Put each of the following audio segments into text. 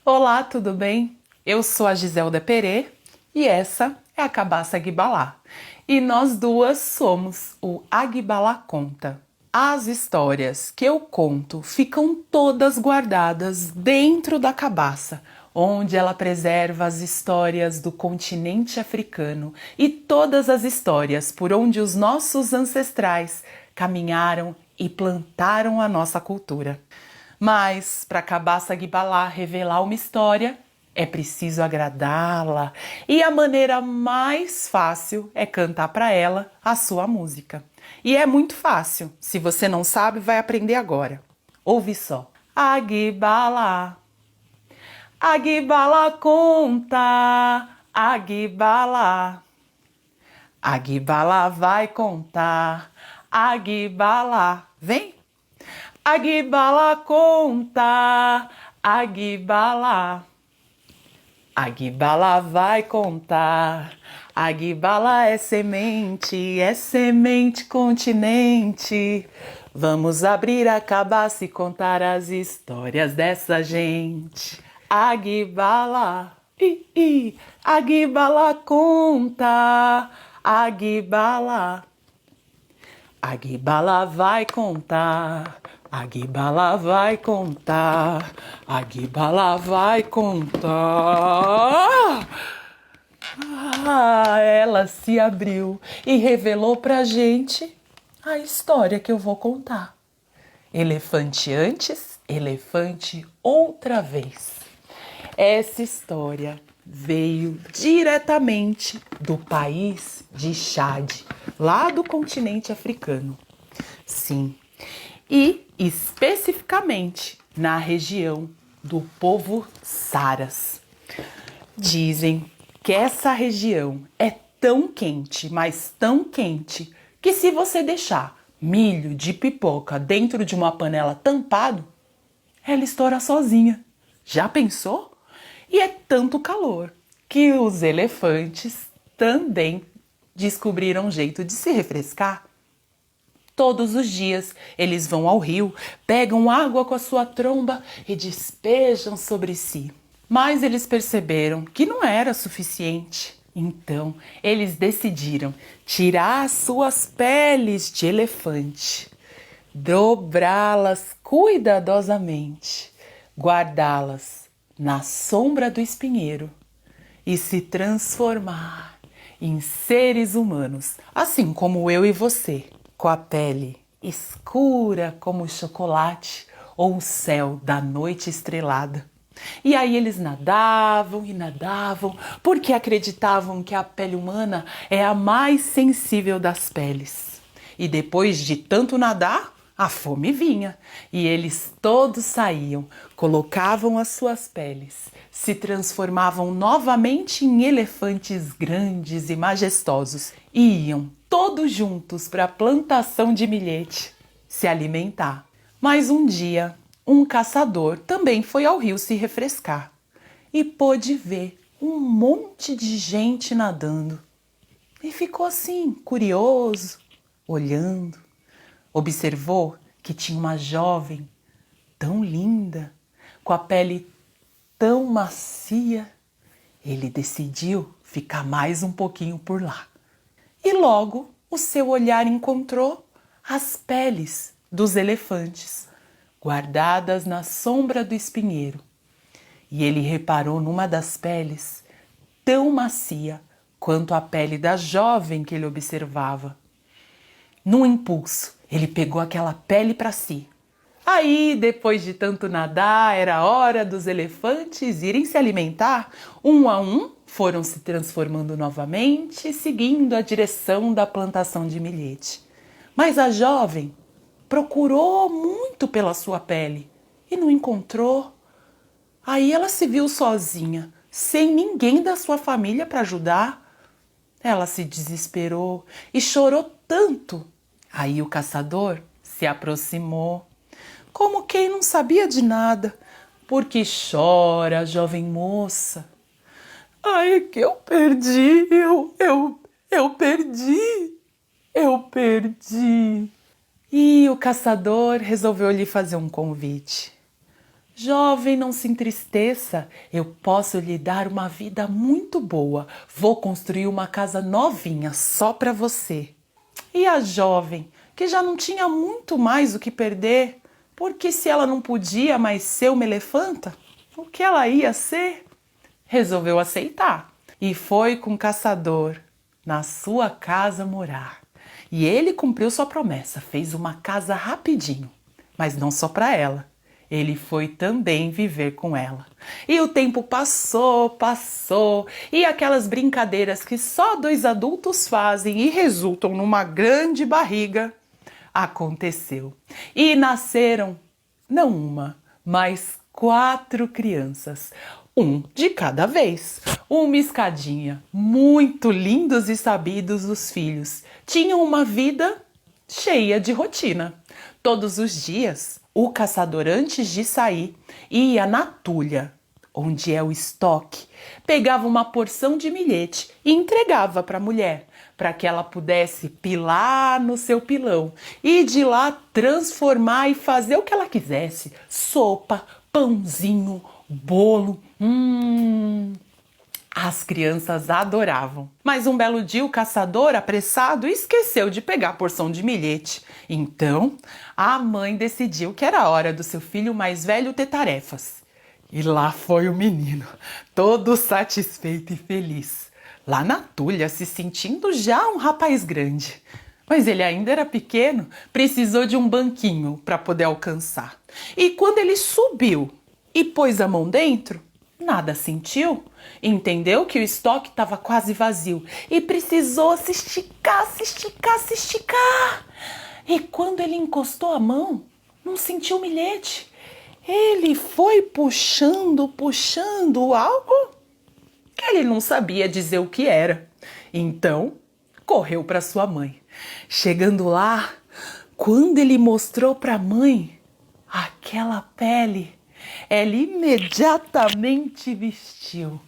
Olá, tudo bem? Eu sou a Giselda Perê e essa é a Cabaça Aguibalá. E nós duas somos o Aguibalá Conta. As histórias que eu conto ficam todas guardadas dentro da cabaça, onde ela preserva as histórias do continente africano e todas as histórias por onde os nossos ancestrais caminharam e plantaram a nossa cultura. Mas, para a Cabaça Aguibalá revelar uma história, é preciso agradá-la. E a maneira mais fácil é cantar para ela a sua música. E é muito fácil. Se você não sabe, vai aprender agora. Ouve só. Aguibalá, Aguibalá conta, Aguibalá. Aguibalá vai contar, Aguibalá. Vem! Aguibalá conta, Aguibalá. Aguibalá vai contar. Aguibalá é semente continente. Vamos abrir a cabaça e contar as histórias dessa gente. Aguibalá, Aguibalá conta, Aguibalá. Aguibalá vai contar, Aguibalá vai contar, Aguibalá vai contar. Ela se abriu e revelou pra gente a história que eu vou contar. Elefante antes, elefante outra vez. Essa história veio diretamente do país de Chad, lá do continente africano. Sim, e especificamente na região do povo Saras. Dizem que essa região é tão quente, mas tão quente, que se você deixar milho de pipoca dentro de uma panela tampado, ela estoura sozinha. Já pensou? E é tanto calor que os elefantes também descobriram um jeito de se refrescar. Todos os dias eles vão ao rio, pegam água com a sua tromba e despejam sobre si. Mas eles perceberam que não era suficiente. Então eles decidiram tirar as suas peles de elefante, dobrá-las cuidadosamente, guardá-las na sombra do espinheiro e se transformar em seres humanos, assim como eu e você, com a pele escura como o chocolate ou o céu da noite estrelada. E aí eles nadavam e nadavam, porque acreditavam que a pele humana é a mais sensível das peles. E depois de tanto nadar, a fome vinha, e eles todos saíam, colocavam as suas peles, se transformavam novamente em elefantes grandes e majestosos e iam todos juntos para a plantação de milhete se alimentar. Mas um dia, um caçador também foi ao rio se refrescar e pôde ver um monte de gente nadando. E ficou assim, curioso, olhando. Observou que tinha uma jovem tão linda, com a pele tão macia. Ele decidiu ficar mais um pouquinho por lá. E logo o seu olhar encontrou as peles dos elefantes, guardadas na sombra do espinheiro. E ele reparou numa das peles tão macia quanto a pele da jovem que ele observava. Num impulso, ele pegou aquela pele para si. Aí, depois de tanto nadar, era hora dos elefantes irem se alimentar. Um a um, foram se transformando novamente, seguindo a direção da plantação de milhete. Mas a jovem procurou muito pela sua pele e não encontrou. Aí ela se viu sozinha, sem ninguém da sua família para ajudar. Ela se desesperou e chorou tanto. Aí o caçador se aproximou, como quem não sabia de nada. Por que chora, jovem moça? Ai, é que eu perdi, eu perdi, eu perdi. E o caçador resolveu lhe fazer um convite. Jovem, não se entristeça, eu posso lhe dar uma vida muito boa. Vou construir uma casa novinha só para você. E a jovem, que já não tinha muito mais o que perder, porque se ela não podia mais ser uma elefanta, o que ela ia ser? Resolveu aceitar e foi com o caçador na sua casa morar. E ele cumpriu sua promessa, fez uma casa rapidinho, mas não só para ela. Ele foi também viver com ela. E o tempo passou, e aquelas brincadeiras que só dois adultos fazem e resultam numa grande barriga aconteceu. E nasceram não uma, mas 4 crianças, um de cada vez. Uma escadinha, muito lindos e sabidos os filhos. Tinham uma vida cheia de rotina. Todos os dias, o caçador, antes de sair, ia na tulha, onde é o estoque, pegava uma porção de milhete e entregava para a mulher, para que ela pudesse pilar no seu pilão e de lá transformar e fazer o que ela quisesse: sopa, pãozinho, bolo. As crianças adoravam. Mas um belo dia o caçador, apressado, esqueceu de pegar a porção de milhete. Então, a mãe decidiu que era hora do seu filho mais velho ter tarefas. E lá foi o menino, todo satisfeito e feliz, lá na tulha, se sentindo já um rapaz grande. Mas ele ainda era pequeno, precisou de um banquinho para poder alcançar. E quando ele subiu e pôs a mão dentro, nada sentiu. Entendeu que o estoque estava quase vazio e precisou se esticar, se esticar, se esticar. E quando ele encostou a mão, não sentiu o milhete. Ele foi puxando algo que ele não sabia dizer o que era. Então, correu para sua mãe. Chegando lá, quando ele mostrou para a mãe aquela pele, ela imediatamente vestiu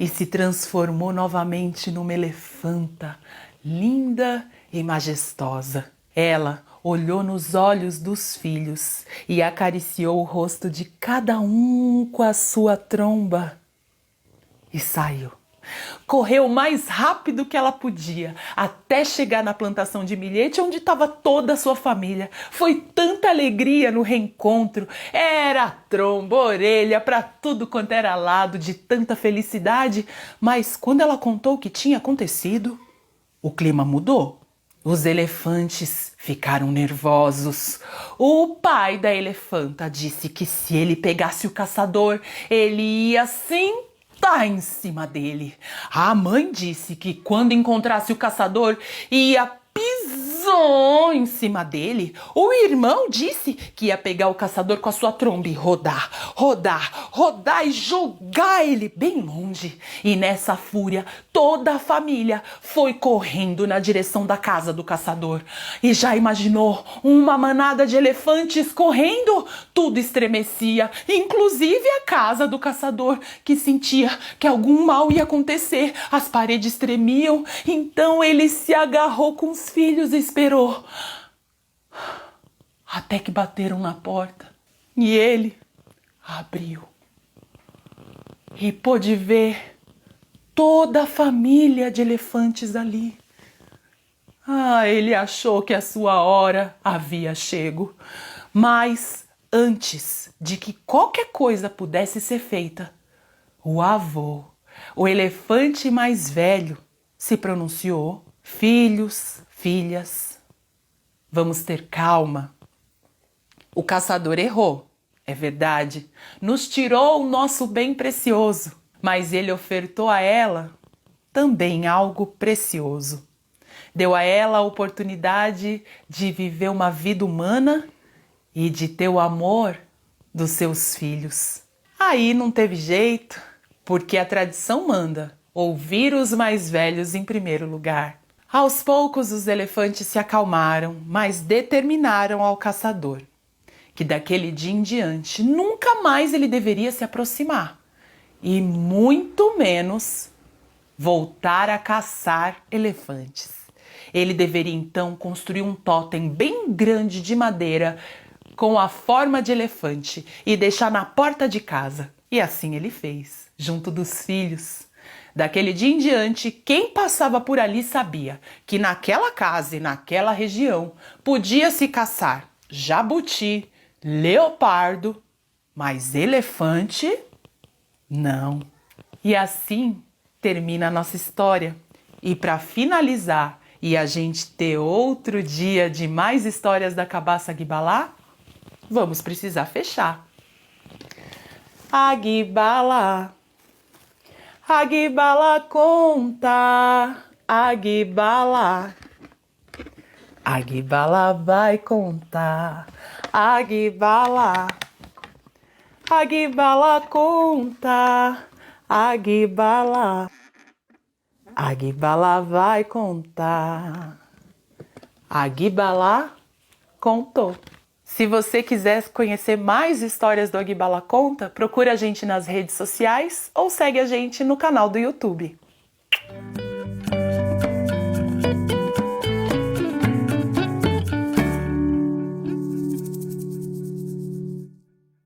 e se transformou novamente numa elefanta, linda e majestosa. Ela olhou nos olhos dos filhos e acariciou o rosto de cada um com a sua tromba e saiu. Correu o mais rápido que ela podia, até chegar na plantação de milhete onde estava toda a sua família. Foi tanta alegria no reencontro, era tromba, orelha, para tudo quanto era lado, de tanta felicidade. Mas quando ela contou o que tinha acontecido, o clima mudou. Os elefantes ficaram nervosos. O pai da elefanta disse que se ele pegasse o caçador, ele ia sentar em cima dele. A mãe disse que quando encontrasse o caçador, ia pisou em cima dele. O irmão disse que ia pegar o caçador com a sua tromba e rodar, rodar, rodar e jogar ele bem longe. E nessa fúria, toda a família foi correndo na direção da casa do caçador. E já imaginou uma manada de elefantes correndo? Tudo estremecia, inclusive a casa do caçador, que sentia que algum mal ia acontecer. As paredes tremiam, então ele se agarrou com os filhos e esperou. Até que bateram na porta e ele abriu. E pôde ver toda a família de elefantes ali. Ele achou que a sua hora havia chego. Mas antes de que qualquer coisa pudesse ser feita, o avô, o elefante mais velho, se pronunciou: filhos, filhas, vamos ter calma. O caçador errou, é verdade, nos tirou o nosso bem precioso, mas ele ofertou a ela também algo precioso. Deu a ela a oportunidade de viver uma vida humana e de ter o amor dos seus filhos. Aí não teve jeito, porque a tradição manda ouvir os mais velhos em primeiro lugar. Aos poucos os elefantes se acalmaram, mas determinaram ao caçador que daquele dia em diante nunca mais ele deveria se aproximar e muito menos voltar a caçar elefantes. Ele deveria então construir um tótem bem grande de madeira com a forma de elefante e deixar na porta de casa. E assim ele fez, junto dos filhos. Daquele dia em diante, quem passava por ali sabia que naquela casa e naquela região podia-se caçar jabuti, leopardo, mas elefante, não. E assim termina a nossa história. E para finalizar e a gente ter outro dia de mais histórias da Cabaça Aguibalá, vamos precisar fechar. Aguibalá, Aguibalá conta, Aguibalá. Aguibalá vai contar, Aguibalá. Aguibalá conta, Aguibalá. Aguibalá vai contar. Aguibalá contou. Se você quiser conhecer mais histórias do Aguibalá Conta, procura a gente nas redes sociais ou segue a gente no canal do YouTube.